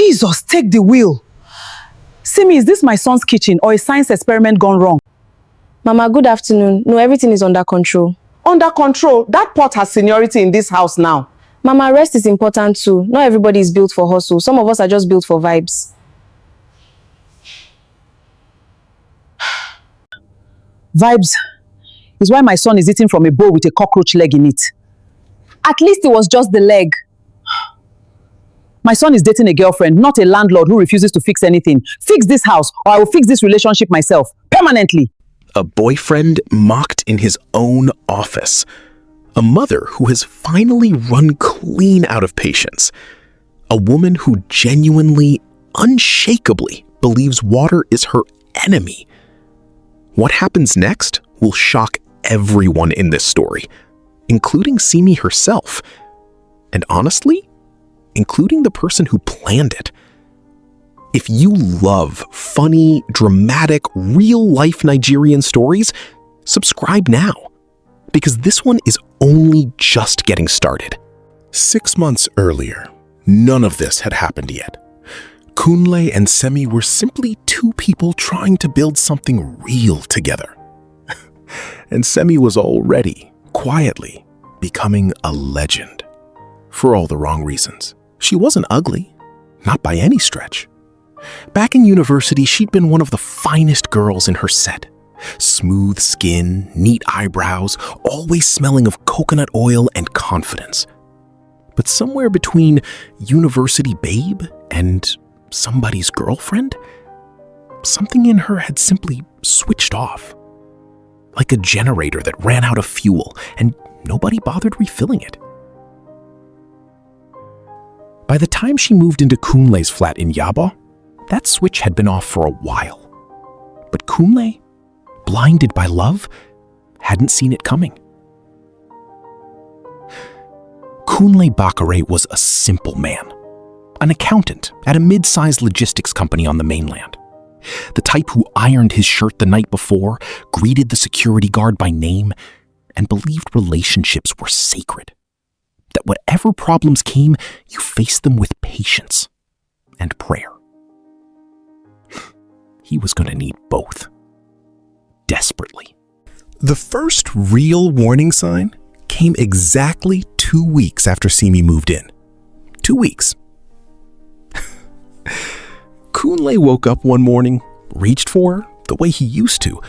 Jesus, take the wheel. Simi, is this my son's kitchen or a science experiment gone wrong? Mama, good afternoon. No, everything is under control. Under control? That pot has seniority in this house now. Mama, rest is important too. Not everybody is built for hustle. Some of us are just built for vibes. Vibes is why my son is eating from a bowl with a cockroach leg in it. At least it was just the leg. My son is dating a girlfriend, not a landlord who refuses to fix anything. Fix this house or I will fix this relationship myself, permanently. A boyfriend mocked in his own office. A mother who has finally run clean out of patience. A woman who genuinely, unshakably believes water is her enemy. What happens next will shock everyone in this story, including Simi herself. And honestly, including the person who planned it. If you love funny, dramatic, real-life Nigerian stories, subscribe now, because this one is only just getting started. 6 months earlier, none of this had happened yet. Kunle and Semi were simply two people trying to build something real together. And Semi was already, quietly, becoming a legend. For all the wrong reasons. She wasn't ugly, not by any stretch. Back in university, she'd been one of the finest girls in her set. Smooth skin, neat eyebrows, always smelling of coconut oil and confidence. But somewhere between university babe and somebody's girlfriend, something in her had simply switched off. Like a generator that ran out of fuel and nobody bothered refilling it. By the time she moved into Kunle's flat in Yaba, that switch had been off for a while. But Kunle, blinded by love, hadn't seen it coming. Kunle Bakare was a simple man, an accountant at a mid-sized logistics company on the mainland. The type who ironed his shirt the night before, greeted the security guard by name, and believed relationships were sacred. That whatever problems came, you faced them with patience and prayer. He was going to need both. Desperately. The first real warning sign came exactly 2 weeks after Simi moved in. 2 weeks. Kunle woke up one morning, reached for her the way he used to,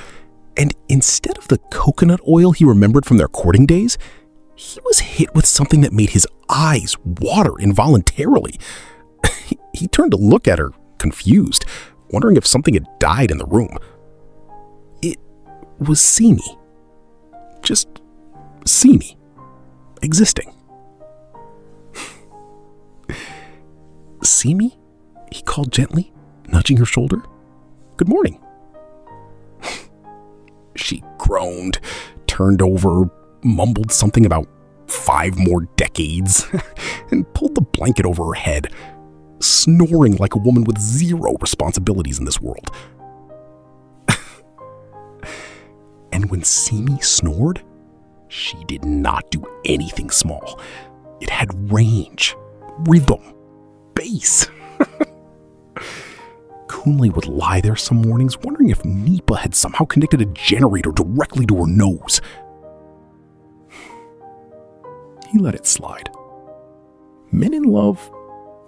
and instead of the coconut oil he remembered from their courting days, he was hit with something that made his eyes water involuntarily. He turned to look at her, confused, wondering if something had died in the room. It was Simi. Just Simi. Existing. Simi? He called gently, nudging her shoulder. Good morning. She groaned, turned over, mumbled something about 5 more decades, and pulled the blanket over her head, snoring like a woman with 0 responsibilities in this world. And when Simi snored, she did not do anything small. It had range, rhythm, bass. Kunle would lie there some mornings wondering if Nipa had somehow connected a generator directly to her nose. He let it slide. Men in love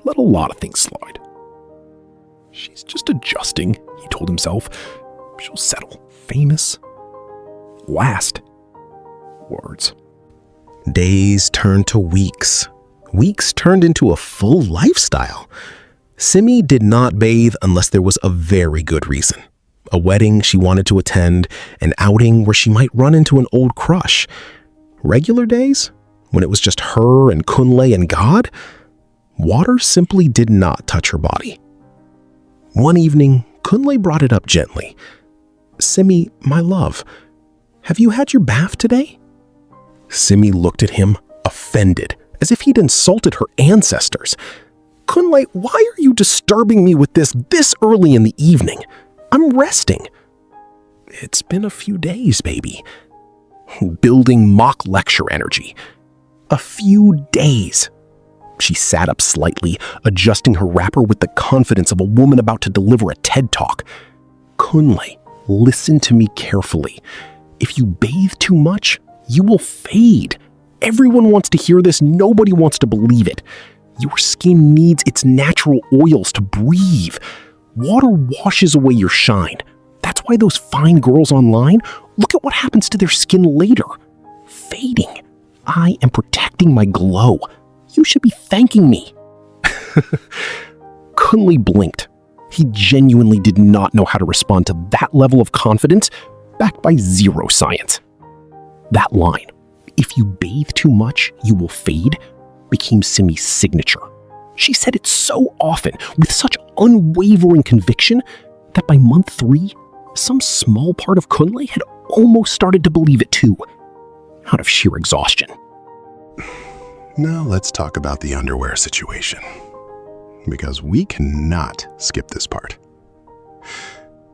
let a lot of things slide. She's just adjusting, he told himself. She'll settle. Famous. Last. Words. Days turned to weeks. Weeks turned into a full lifestyle. Simi did not bathe unless there was a very good reason. A wedding she wanted to attend, an outing where she might run into an old crush. Regular days, when it was just her and Kunle and God, water simply did not touch her body. One evening, Kunle brought it up gently. Simi, my love, have you had your bath today? Simi looked at him, offended, as if he'd insulted her ancestors. Kunle, why are you disturbing me with this early in the evening? I'm resting. It's been a few days, baby. Building mock lecture energy. A few days. She sat up slightly, adjusting her wrapper with the confidence of a woman about to deliver a TED Talk. Kunle, listen to me carefully. If you bathe too much, you will fade. Everyone wants to hear this. Nobody wants to believe it. Your skin needs its natural oils to breathe. Water washes away your shine. That's why those fine girls online, look at what happens to their skin later. Fading. I am protecting my glow. You should be thanking me. Kunle blinked. He genuinely did not know how to respond to that level of confidence backed by zero science. That line, if you bathe too much, you will fade, became Simi's signature. She said it so often, with such unwavering conviction, that by month 3, some small part of Kunle had almost started to believe it too, out of sheer exhaustion. Now let's talk about the underwear situation, because we cannot skip this part.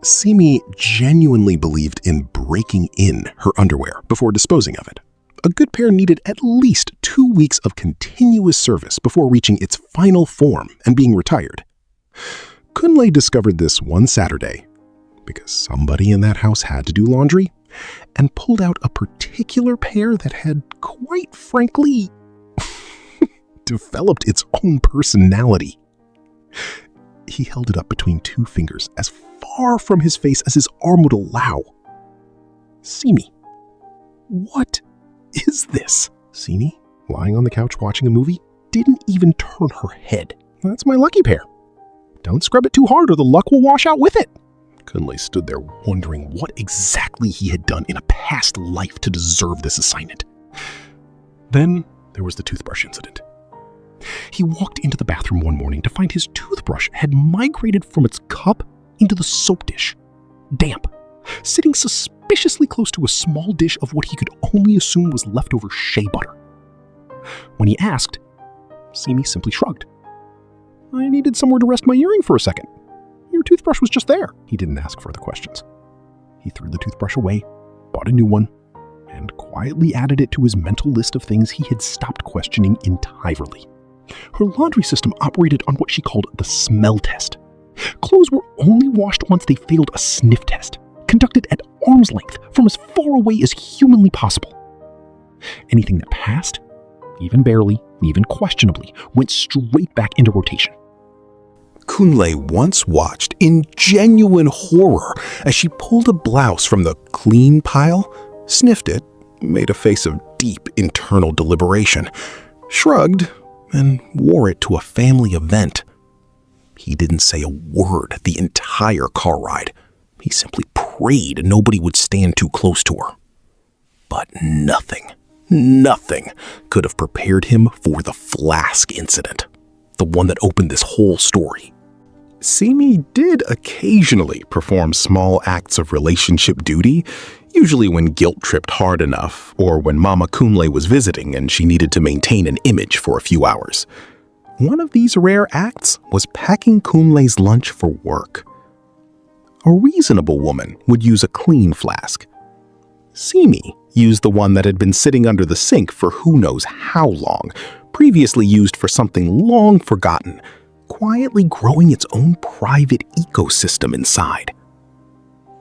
Simi genuinely believed in breaking in her underwear before disposing of it. A good pair needed at least 2 weeks of continuous service before reaching its final form and being retired. Kunle discovered this one Saturday, because somebody in that house had to do laundry, and pulled out a particular pair that had, quite frankly, developed its own personality. He held it up between 2 fingers, as far from his face as his arm would allow. Simi, what is this? Simi, lying on the couch watching a movie, didn't even turn her head. That's my lucky pair. Don't scrub it too hard or the luck will wash out with it. Kunle stood there wondering what exactly he had done in a past life to deserve this assignment. Then there was the toothbrush incident. He walked into the bathroom one morning to find his toothbrush had migrated from its cup into the soap dish, damp, sitting suspiciously close to a small dish of what he could only assume was leftover shea butter. When he asked, Simi simply shrugged. I needed somewhere to rest my earring for a second. Your toothbrush was just there. He didn't ask further questions. He threw the toothbrush away, bought a new one, and quietly added it to his mental list of things he had stopped questioning entirely. Her laundry system operated on what she called the smell test. Clothes were only washed once they failed a sniff test, conducted at arm's length from as far away as humanly possible. Anything that passed, even barely, even questionably, went straight back into rotation. Kunle once watched in genuine horror as she pulled a blouse from the clean pile, sniffed it, made a face of deep internal deliberation, shrugged, and wore it to a family event. He didn't say a word the entire car ride. He simply prayed nobody would stand too close to her. But nothing could have prepared him for the flask incident, the one that opened this whole story. Simi did occasionally perform small acts of relationship duty, usually when guilt-tripped hard enough or when Mama Kunle was visiting and she needed to maintain an image for a few hours. One of these rare acts was packing Kunle's lunch for work. A reasonable woman would use a clean flask. Simi used the one that had been sitting under the sink for who knows how long, previously used for something long forgotten, quietly growing its own private ecosystem inside.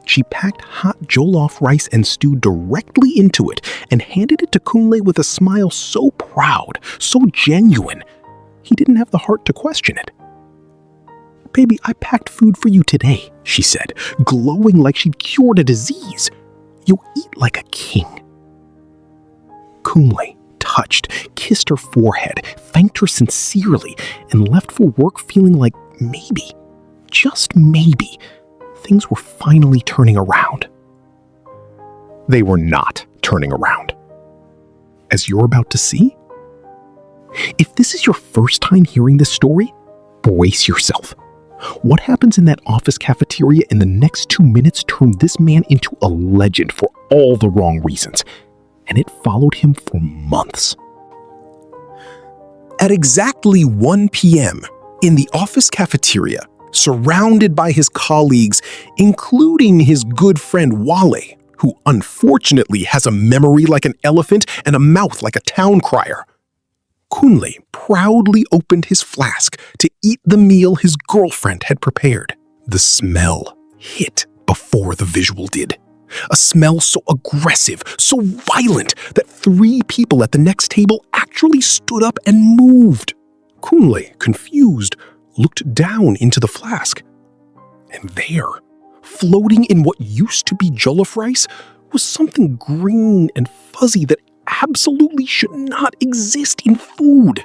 She packed hot jollof rice and stew directly into it and handed it to Kunle with a smile so proud, so genuine, he didn't have the heart to question it. "Baby, I packed food for you today," she said, glowing like she'd cured a disease. "You'll eat like a king." Kunle touched, kissed her forehead, thanked her sincerely, and left for work feeling like maybe, just maybe, things were finally turning around. They were not turning around, as you're about to see. If this is your first time hearing this story, brace yourself. What happens in that office cafeteria in the next 2 minutes turned this man into a legend for all the wrong reasons, and it followed him for months. At exactly 1 p.m., in the office cafeteria, surrounded by his colleagues, including his good friend Wale, who unfortunately has a memory like an elephant and a mouth like a town crier, Kunle proudly opened his flask to eat the meal his girlfriend had prepared. The smell hit before the visual did. A smell so aggressive, so violent, that 3 people at the next table actually stood up and moved. Kunle, confused, looked down into the flask. And there, floating in what used to be jollof rice, was something green and fuzzy that absolutely should not exist in food.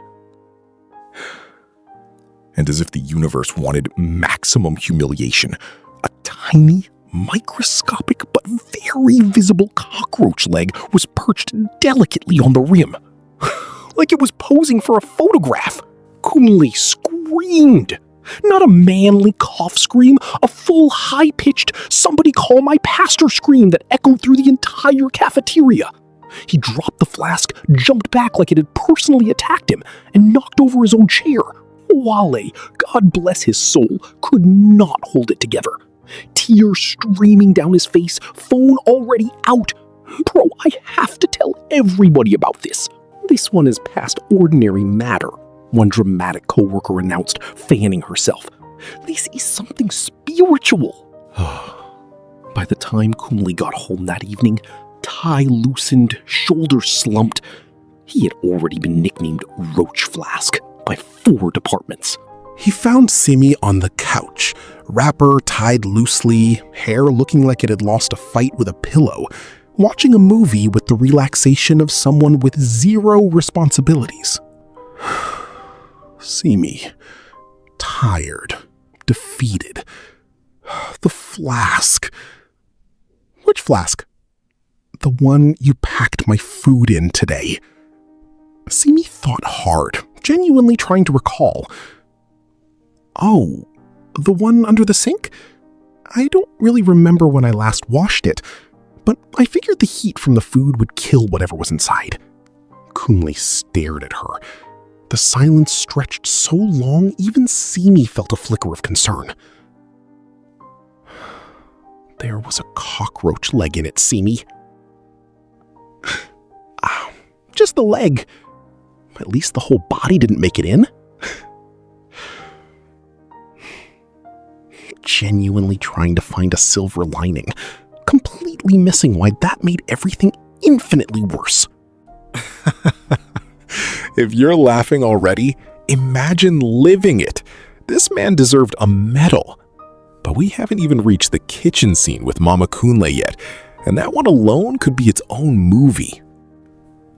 And as if the universe wanted maximum humiliation, a tiny, microscopic but very visible cockroach leg was perched delicately on the rim. Like it was posing for a photograph. Kunle screamed. Not a manly cough scream, a full high-pitched "somebody call my pastor" scream that echoed through the entire cafeteria. He dropped the flask, jumped back like it had personally attacked him, and knocked over his own chair. Wale, God bless his soul, could not hold it together. Tears streaming down his face, phone already out. Bro, I have to tell everybody about this. This one is past ordinary matter, one dramatic coworker announced, fanning herself. This is something spiritual. By the time Kunle got home that evening, tie loosened, shoulders slumped, he had already been nicknamed Roach Flask by 4 departments. He found Simi on the couch, wrapper tied loosely, hair looking like it had lost a fight with a pillow, watching a movie with the relaxation of someone with 0 responsibilities. Simi, tired, defeated. The flask. Which flask? The one you packed my food in today. Simi thought hard, genuinely trying to recall. Oh, the one under the sink? I don't really remember when I last washed it, but I figured the heat from the food would kill whatever was inside. Kunle stared at her. The silence stretched so long, even Simi felt a flicker of concern. There was a cockroach leg in it, Simi. Just the leg. At least the whole body didn't make it in. Genuinely trying to find a silver lining, completely missing why that made everything infinitely worse. If you're laughing already, imagine living it. This man deserved a medal. But we haven't even reached the kitchen scene with Mama Kunle yet, and that one alone could be its own movie.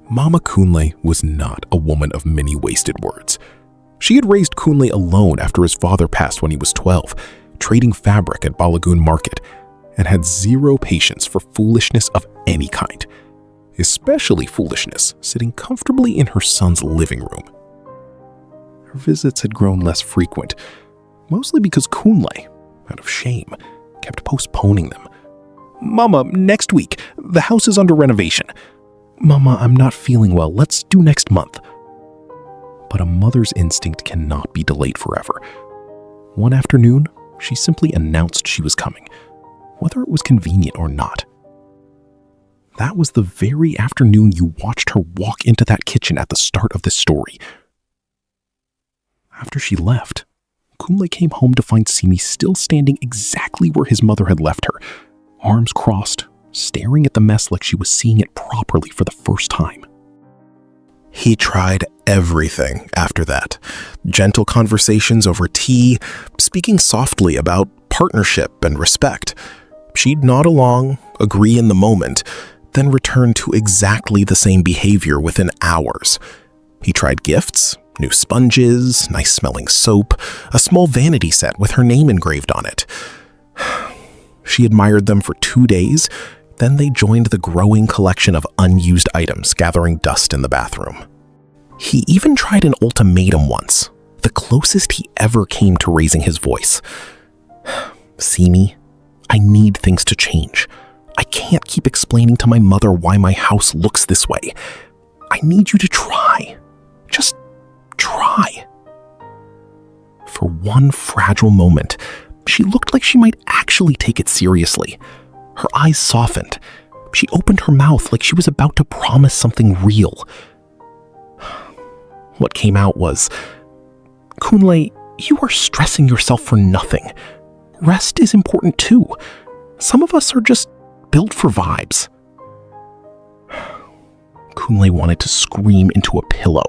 Mama Kunle was not a woman of many wasted words. She had raised Kunle alone after his father passed when he was 12, trading fabric at Balagoon Market, and had 0 patience for foolishness of any kind, especially foolishness sitting comfortably in her son's living room. Her visits had grown less frequent, mostly because Kunle, out of shame, kept postponing them. Mama, next week. The house is under renovation. Mama, I'm not feeling well. Let's do next month. But a mother's instinct cannot be delayed forever. One afternoon, she simply announced she was coming, whether it was convenient or not. That was the very afternoon you watched her walk into that kitchen at the start of this story. After she left, Kunle came home to find Simi still standing exactly where his mother had left her, arms crossed, staring at the mess like she was seeing it properly for the first time. He tried everything after that. Gentle conversations over tea, speaking softly about partnership and respect. She'd nod along, agree in the moment, then return to exactly the same behavior within hours. He tried gifts, new sponges, nice-smelling soap, a small vanity set with her name engraved on it. She admired them for 2 days, then they joined the growing collection of unused items gathering dust in the bathroom. He even tried an ultimatum once, the closest he ever came to raising his voice. Simi, I need things to change. I can't keep explaining to my mother why my house looks this way. I need you to try. Just try. For one fragile moment, she looked like she might actually take it seriously. Her eyes softened. She opened her mouth like she was about to promise something real. What came out was, "Kunle, you are stressing yourself for nothing. Rest is important too. Some of us are just built for vibes." Kunle wanted to scream into a pillow.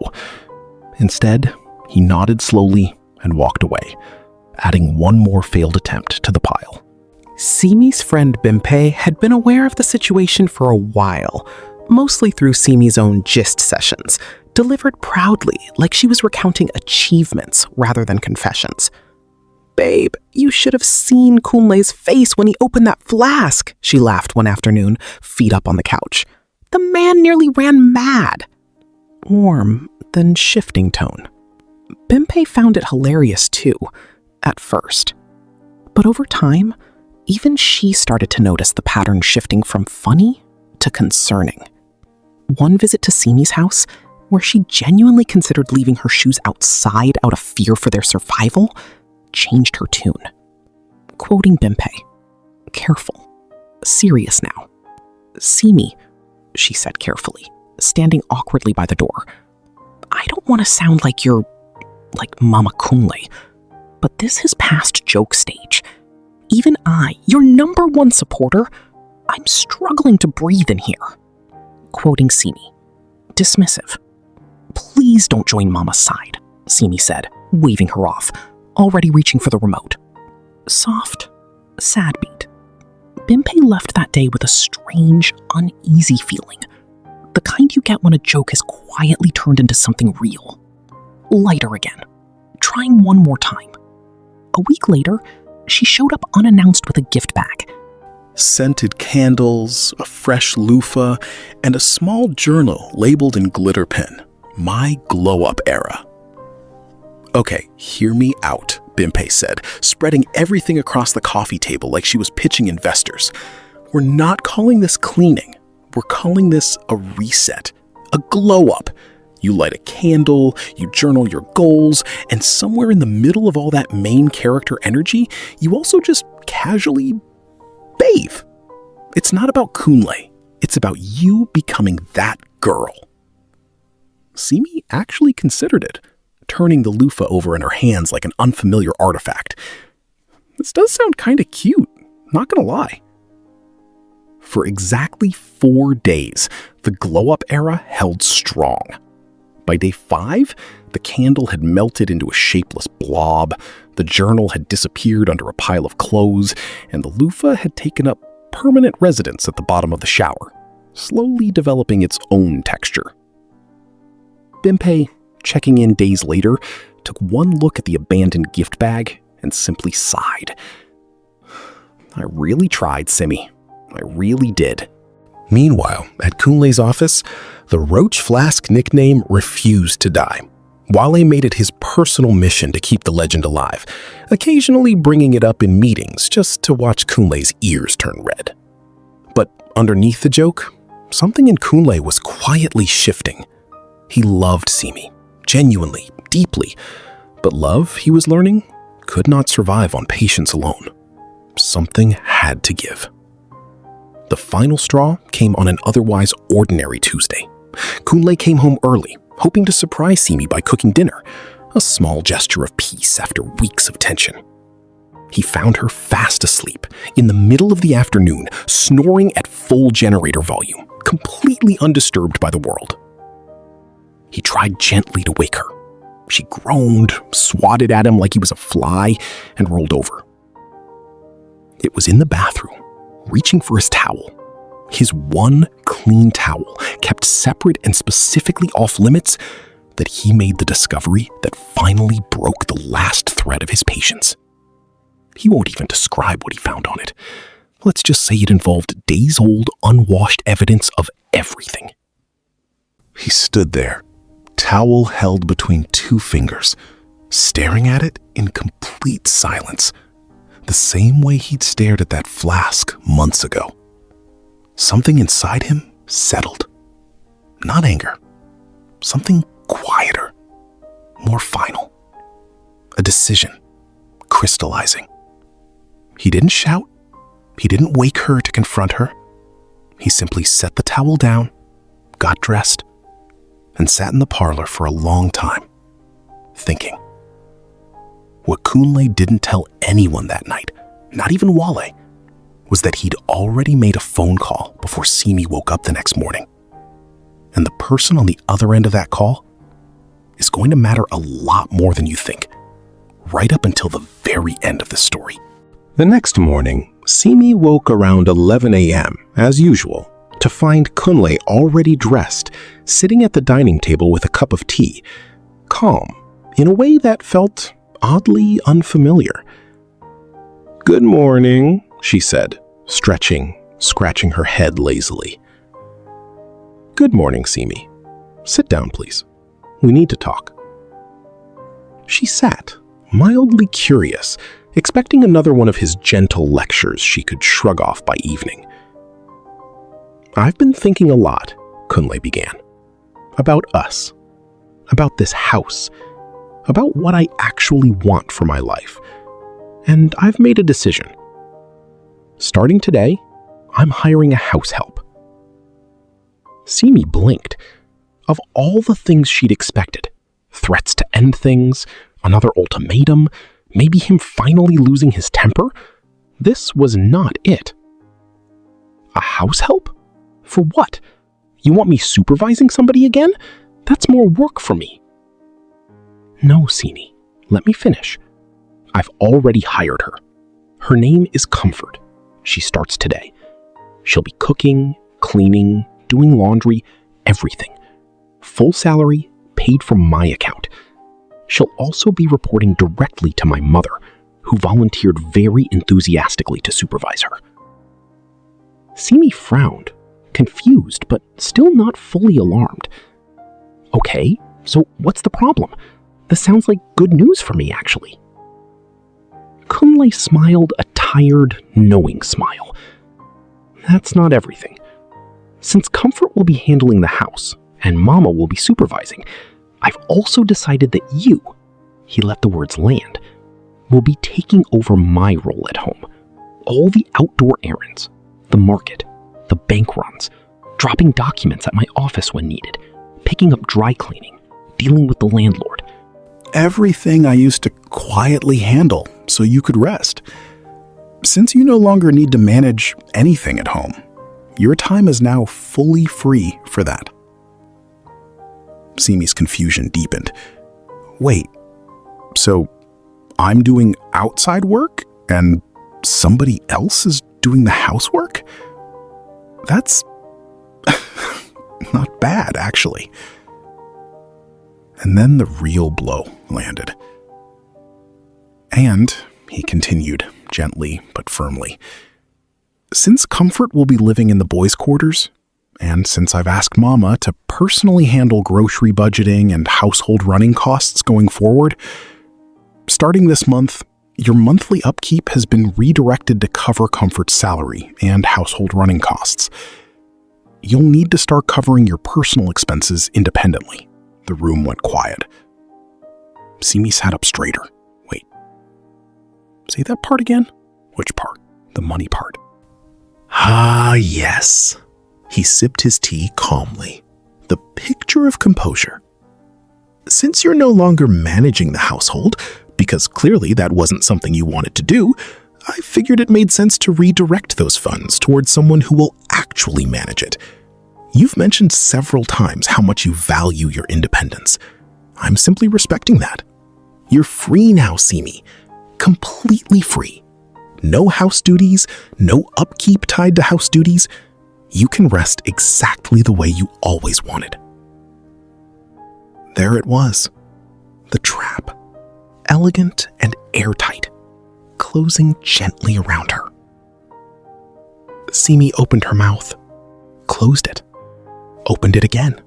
Instead, he nodded slowly and walked away, adding one more failed attempt to the pile. Simi's friend Bimpe had been aware of the situation for a while, mostly through Simi's own gist sessions, delivered proudly like she was recounting achievements rather than confessions. "Babe, you should have seen Kunle's face when he opened that flask," she laughed one afternoon, feet up on the couch. "The man nearly ran mad." Warm, then shifting tone. Bimpe found it hilarious too, at first. But over time, even she started to notice the pattern shifting from funny to concerning. One visit to Simi's house, where she genuinely considered leaving her shoes outside out of fear for their survival, changed her tune. Quoting Bimpe, "Careful. Serious now. Simi," she said carefully, standing awkwardly by the door. "I don't want to sound like you're like Mama Kunle, but this has passed joke stage. Even I, your number one supporter, I'm struggling to breathe in here." Quoting Simi, dismissive. "Please don't join Mama's side," Simi said, waving her off, already reaching for the remote. Soft, sad beat. Bimpe left that day with a strange, uneasy feeling. The kind you get when a joke has quietly turned into something real. Lighter again. Trying one more time. A week later, she showed up unannounced with a gift bag. Scented candles, a fresh loofah, and a small journal labeled in glitter pen. My glow-up era. "Okay, hear me out," Bimpe said, spreading everything across the coffee table like she was pitching investors. "We're not calling this cleaning. We're calling this a reset, a glow-up. You light a candle, you journal your goals, and somewhere in the middle of all that main character energy, you also just casually bathe. It's not about Kunle. It's about you becoming that girl." Simi actually considered it, turning the loofah over in her hands like an unfamiliar artifact. This does sound kinda cute, not gonna lie. For exactly 4 days, the glow-up era held strong. By day 5, the candle had melted into a shapeless blob, the journal had disappeared under a pile of clothes, and the loofah had taken up permanent residence at the bottom of the shower, slowly developing its own texture. Bimpe, checking in days later, took one look at the abandoned gift bag and simply sighed. "I really tried, Simi. I really did." Meanwhile, at Kunle's office, the Roach Flask nickname refused to die. Wale made it his personal mission to keep the legend alive, occasionally bringing it up in meetings just to watch Kunle's ears turn red. But underneath the joke, something in Kunle was quietly shifting. He loved Simi, genuinely, deeply, but love, he was learning, could not survive on patience alone. Something had to give. The final straw came on an otherwise ordinary Tuesday. Kunle came home early, hoping to surprise Simi by cooking dinner, a small gesture of peace after weeks of tension. He found her fast asleep, in the middle of the afternoon, snoring at full generator volume, completely undisturbed by the world. He tried gently to wake her. She groaned, swatted at him like he was a fly, and rolled over. It was in the bathroom, reaching for his towel. His one clean towel, kept separate and specifically off limits, that he made the discovery that finally broke the last thread of his patience. He won't even describe what he found on it. Let's just say it involved days-old, unwashed evidence of everything. He stood there, towel held between 2 fingers, staring at it in complete silence, the same way he'd stared at that flask months ago. Something inside him settled. Not anger. Something quieter, more final. A decision, crystallizing. He didn't shout. He didn't wake her to confront her. He simply set the towel down, got dressed, and sat in the parlor for a long time, thinking. What Kunle didn't tell anyone that night, not even Wale, was that he'd already made a phone call before Simi woke up the next morning. And the person on the other end of that call is going to matter a lot more than you think, right up until the very end of the story. The next morning, Simi woke around 11 a.m., as usual, to find Kunle already dressed, sitting at the dining table with a cup of tea, calm, in a way that felt oddly unfamiliar. "Good morning," she said, stretching, scratching her head lazily. "Good morning, Simi. Sit down, please. We need to talk." She sat, mildly curious, expecting another one of his gentle lectures she could shrug off by evening. "I've been thinking a lot," Kunle began. "About us. About this house. About what I actually want for my life. And I've made a decision. Starting today, I'm hiring a house help." Simi blinked. Of all the things she'd expected, threats to end things, another ultimatum, maybe him finally losing his temper, this was not it. A house help? For what? You want me supervising somebody again? That's more work for me. No, Simi, let me finish. I've already hired her. Her name is Comfort. She starts today. She'll be cooking, cleaning, doing laundry, everything. Full salary, paid from my account. She'll also be reporting directly to my mother, who volunteered very enthusiastically to supervise her. Simi frowned, confused, but still not fully alarmed. Okay, so what's the problem? This sounds like good news for me, actually. Kunle smiled a tired, knowing smile. That's not everything. Since Comfort will be handling the house, and Mama will be supervising, I've also decided that you, he let the words land, will be taking over my role at home. All the outdoor errands, the market, the bank runs, dropping documents at my office when needed, picking up dry cleaning, dealing with the landlord. Everything I used to quietly handle so you could rest. Since you no longer need to manage anything at home, your time is now fully free for that. Simi's confusion deepened. Wait, so I'm doing outside work and somebody else is doing the housework? That's not bad, actually. And then the real blow landed. And, he continued, gently but firmly, since Comfort will be living in the boys' quarters, and since I've asked Mama to personally handle grocery budgeting and household running costs going forward, starting this month, your monthly upkeep has been redirected to cover Comfort's salary and household running costs. You'll need to start covering your personal expenses independently. The room went quiet. Simi sat up straighter. Wait. Say that part again? Which part? The money part. Ah, yes. He sipped his tea calmly, the picture of composure. Since you're no longer managing the household, because clearly that wasn't something you wanted to do, I figured it made sense to redirect those funds towards someone who will actually manage it. You've mentioned several times how much you value your independence. I'm simply respecting that. You're free now, Simi. Completely free. No house duties, no upkeep tied to house duties. You can rest exactly the way you always wanted. There it was. The trap. Elegant and airtight, closing gently around her. Simi opened her mouth, closed it, opened it again.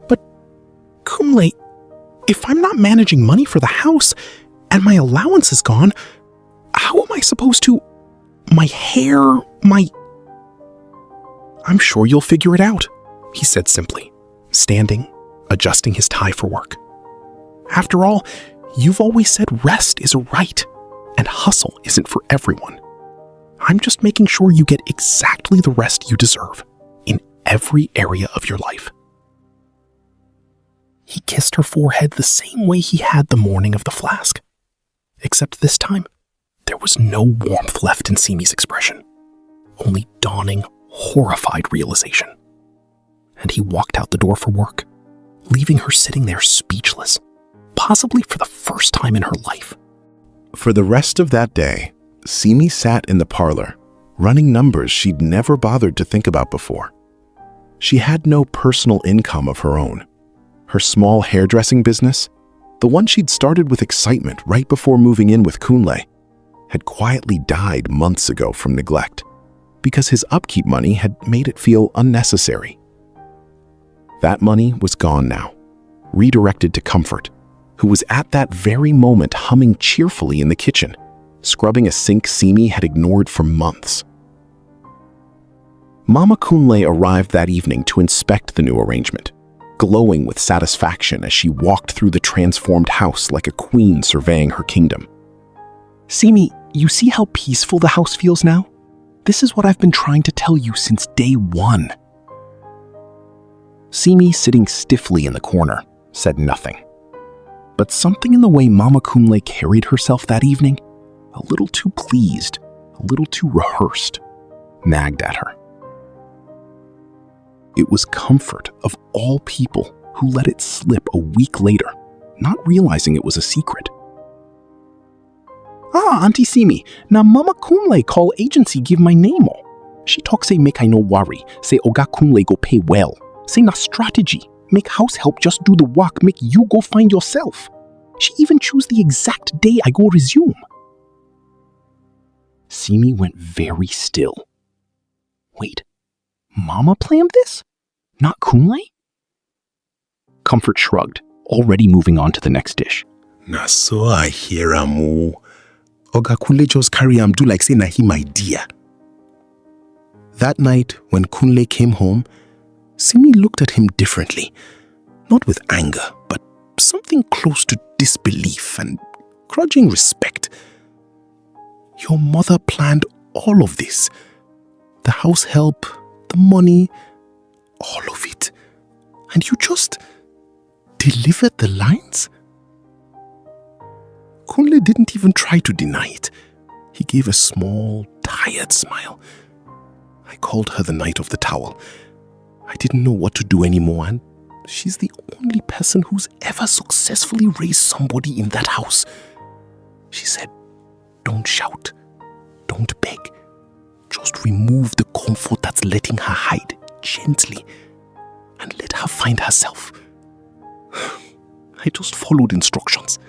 But, Kunle, if I'm not managing money for the house and my allowance is gone, how am I supposed to... My hair, I'm sure you'll figure it out, he said simply, standing, adjusting his tie for work. After all, you've always said rest is a right, and hustle isn't for everyone. I'm just making sure you get exactly the rest you deserve in every area of your life. He kissed her forehead the same way he had the morning of the flask. Except this time, there was no warmth left in Simi's expression, only dawning, horrified realization. And he walked out the door for work, leaving her sitting there speechless, possibly for the first time in her life. For the rest of that day, Simi sat in the parlor, running numbers she'd never bothered to think about before. She had no personal income of her own. Her small hairdressing business, the one she'd started with excitement right before moving in with Kunle, had quietly died months ago from neglect because his upkeep money had made it feel unnecessary. That money was gone now, redirected to Comfort, who was at that very moment humming cheerfully in the kitchen, scrubbing a sink Simi had ignored for months. Mama Kunle arrived that evening to inspect the new arrangement, glowing with satisfaction as she walked through the transformed house like a queen surveying her kingdom. Simi, you see how peaceful the house feels now? This is what I've been trying to tell you since day one. Simi, sitting stiffly in the corner, said nothing. But something in the way Mama Kunle carried herself that evening, a little too pleased, a little too rehearsed, nagged at her. It was Comfort, of all people, who let it slip a week later, not realizing it was a secret. Ah, Auntie Simi, na Mama Kunle call agency give my name all. She talk say make I no worry, say Oga Kunle go pay well. Say na strategy, make house help just do the work, make you go find yourself. She even choose the exact day I go resume. Simi went very still. Wait, Mama planned this? Not Kunle? Comfort shrugged, already moving on to the next dish. Na so I hear amu. Oga Kunle just carry am do like say na him idea. That night, when Kunle came home, Simi looked at him differently, not with anger, but something close to disbelief and grudging respect. Your mother planned all of this. The house help, the money, all of it. And you just delivered the lines? Kunle didn't even try to deny it. He gave a small, tired smile. I called her the night of the towel. I didn't know what to do anymore, and she's the only person who's ever successfully raised somebody in that house. She said, don't shout, don't beg. Just remove the comfort that's letting her hide gently and let her find herself. I just followed instructions.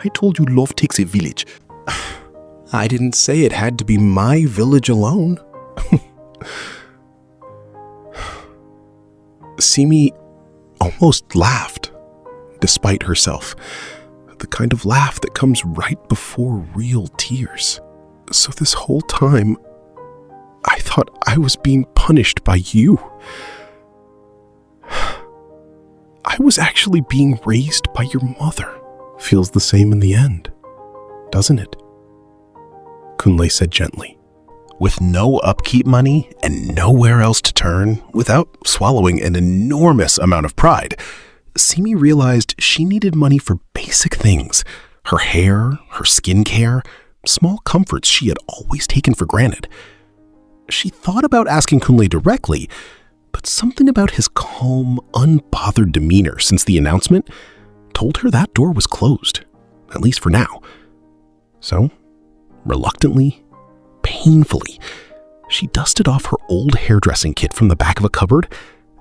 I told you love takes a village. I didn't say it had to be my village alone. Simi almost laughed, despite herself. The kind of laugh that comes right before real tears. So this whole time, I thought I was being punished by you. I was actually being raised by your mother. Feels the same in the end, doesn't it? Kunle said gently. With no upkeep money and nowhere else to turn, without swallowing an enormous amount of pride, Simi realized she needed money for basic things. Her hair, her skincare, small comforts she had always taken for granted. She thought about asking Kunle directly, but something about his calm, unbothered demeanor since the announcement told her that door was closed, at least for now. So, reluctantly, painfully, she dusted off her old hairdressing kit from the back of a cupboard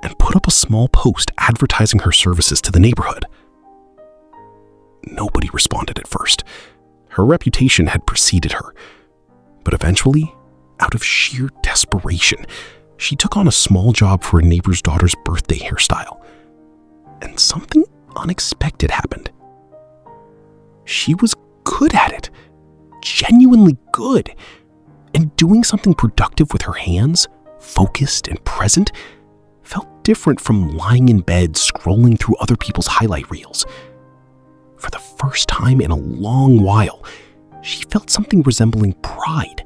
and put up a small post advertising her services to the neighborhood. Nobody responded at first. Her reputation had preceded her. But eventually, out of sheer desperation, she took on a small job for a neighbor's daughter's birthday hairstyle. And something unexpected happened. She was good at it. Genuinely good. And doing something productive with her hands, focused and present, felt different from lying in bed scrolling through other people's highlight reels. For the first time in a long while, she felt something resembling pride.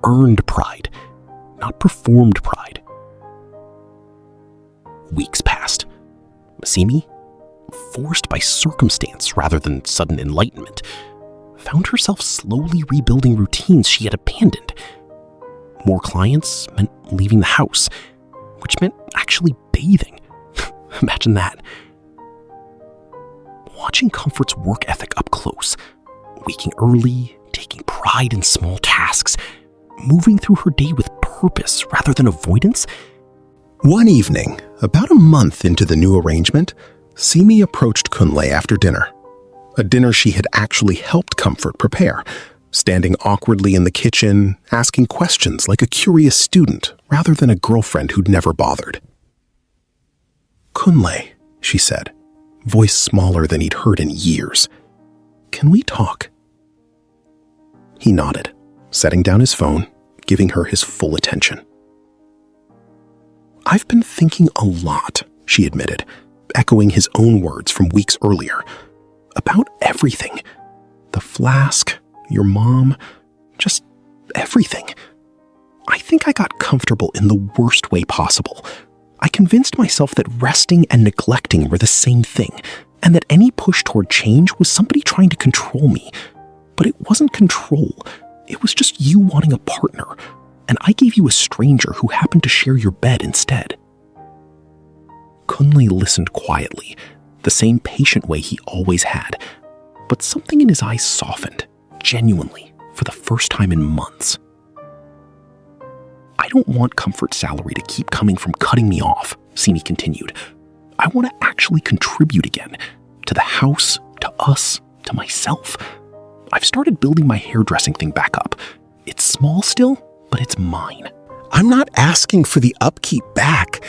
Earned pride, not performed pride. Weeks passed. Simi, forced by circumstance rather than sudden enlightenment, found herself slowly rebuilding routines she had abandoned. More clients meant leaving the house, which meant actually bathing. Imagine that. Watching Comfort's work ethic up close, waking early, taking pride in small tasks, moving through her day with purpose rather than avoidance. One evening, about a month into the new arrangement, Simi approached Kunle after dinner. A dinner she had actually helped Comfort prepare, standing awkwardly in the kitchen, asking questions like a curious student rather than a girlfriend who'd never bothered. "Kunle," she said, voice smaller than he'd heard in years. "Can we talk?" He nodded, setting down his phone, giving her his full attention. "I've been thinking a lot," she admitted, echoing his own words from weeks earlier. "About everything. The flask, your mom, just everything. I think I got comfortable in the worst way possible. I convinced myself that resting and neglecting were the same thing, and that any push toward change was somebody trying to control me. But it wasn't control. It was just you wanting a partner, and I gave you a stranger who happened to share your bed instead." Kunle listened quietly, the same patient way he always had, but something in his eyes softened, genuinely, for the first time in months. "I don't want Comfort's salary to keep coming from cutting me off," Simi continued. "I want to actually contribute again, to the house, to us, to myself. I've started building my hairdressing thing back up. It's small still, but it's mine. I'm not asking for the upkeep back.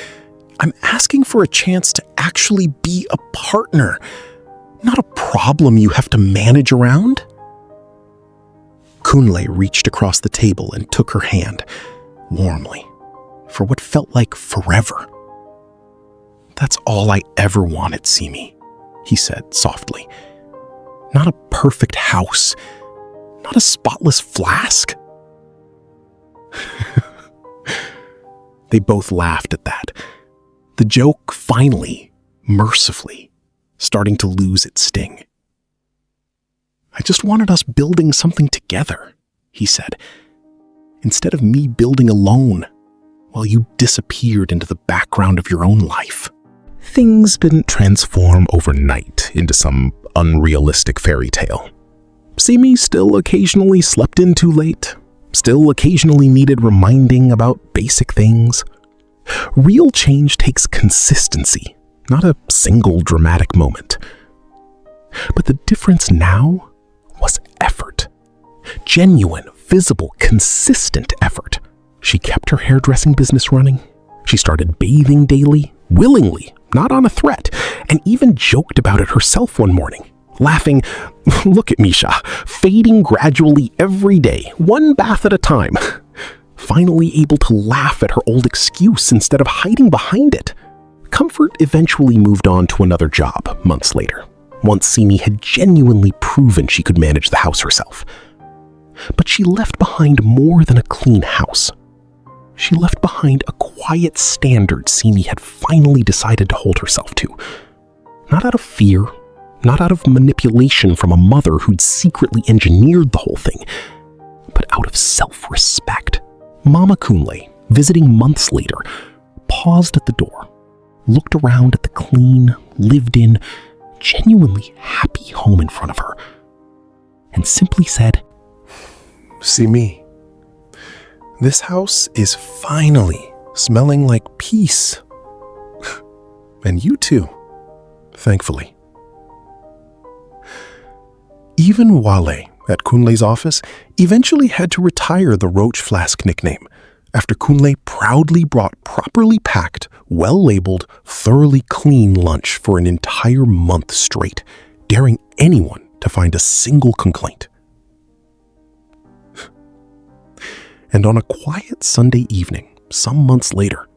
I'm asking for a chance to actually be a partner, not a problem you have to manage around." Kunle reached across the table and took her hand, warmly, for what felt like forever. "That's all I ever wanted, Simi," he said softly. "Not a perfect house, not a spotless flask." They both laughed at that. The joke finally, mercifully, starting to lose its sting. "I just wanted us building something together," he said, "instead of me building alone while you disappeared into the background of your own life." Things didn't transform overnight into some unrealistic fairy tale. Simi still occasionally slept in too late, still occasionally needed reminding about basic things. Real change takes consistency, not a single dramatic moment. But the difference now was effort. Genuine, visible, consistent effort. She kept her hairdressing business running. She started bathing daily, willingly, not on a threat, and even joked about it herself one morning, laughing, "Look at Misha, fading gradually every day, one bath at a time." Finally able to laugh at her old excuse instead of hiding behind it. Comfort eventually moved on to another job months later, once Simi had genuinely proven she could manage the house herself. But she left behind more than a clean house. She left behind a quiet standard Simi had finally decided to hold herself to. Not out of fear, not out of manipulation from a mother who'd secretly engineered the whole thing, but out of self-respect. Mama Kunle, visiting months later, paused at the door, looked around at the clean, lived-in, genuinely happy home in front of her, and simply said, "Simi, this house is finally smelling like peace. And you too, thankfully." Even Wale, at Kunle's office, eventually had to retire the Roach Flask nickname after Kunle proudly brought properly packed, well-labeled, thoroughly clean lunch for an entire month straight, daring anyone to find a single complaint. And on a quiet Sunday evening, some months later,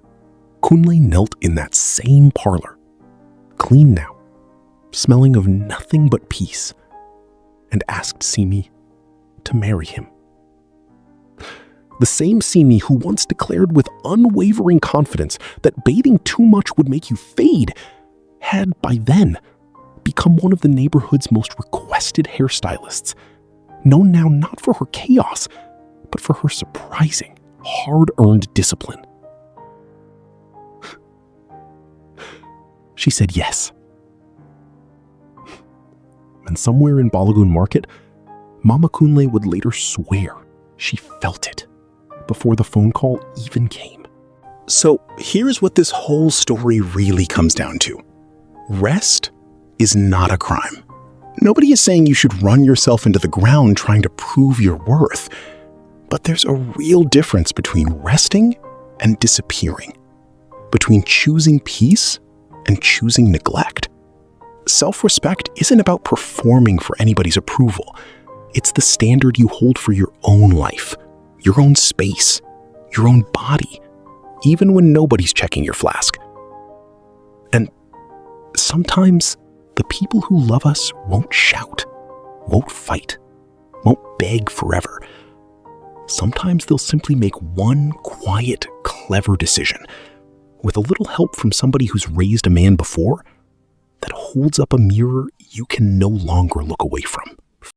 Kunle knelt in that same parlor, clean now, smelling of nothing but peace, and asked Simi to marry him. The same Simi who once declared with unwavering confidence that bathing too much would make you fade had, by then, become one of the neighborhood's most requested hairstylists, known now not for her chaos, but for her surprising, hard-earned discipline. She said yes. And somewhere in Balagoon Market, Mama Kunle would later swear she felt it before the phone call even came. So here's what this whole story really comes down to. Rest is not a crime. Nobody is saying you should run yourself into the ground trying to prove your worth. But there's a real difference between resting and disappearing, between choosing peace and choosing neglect. Self-respect isn't about performing for anybody's approval. It's the standard you hold for your own life, your own space, your own body, even when nobody's checking your flask. And sometimes the people who love us won't shout, won't fight, won't beg forever. Sometimes they'll simply make one quiet, clever decision, with a little help from somebody who's raised a man before, that holds up a mirror you can no longer look away from.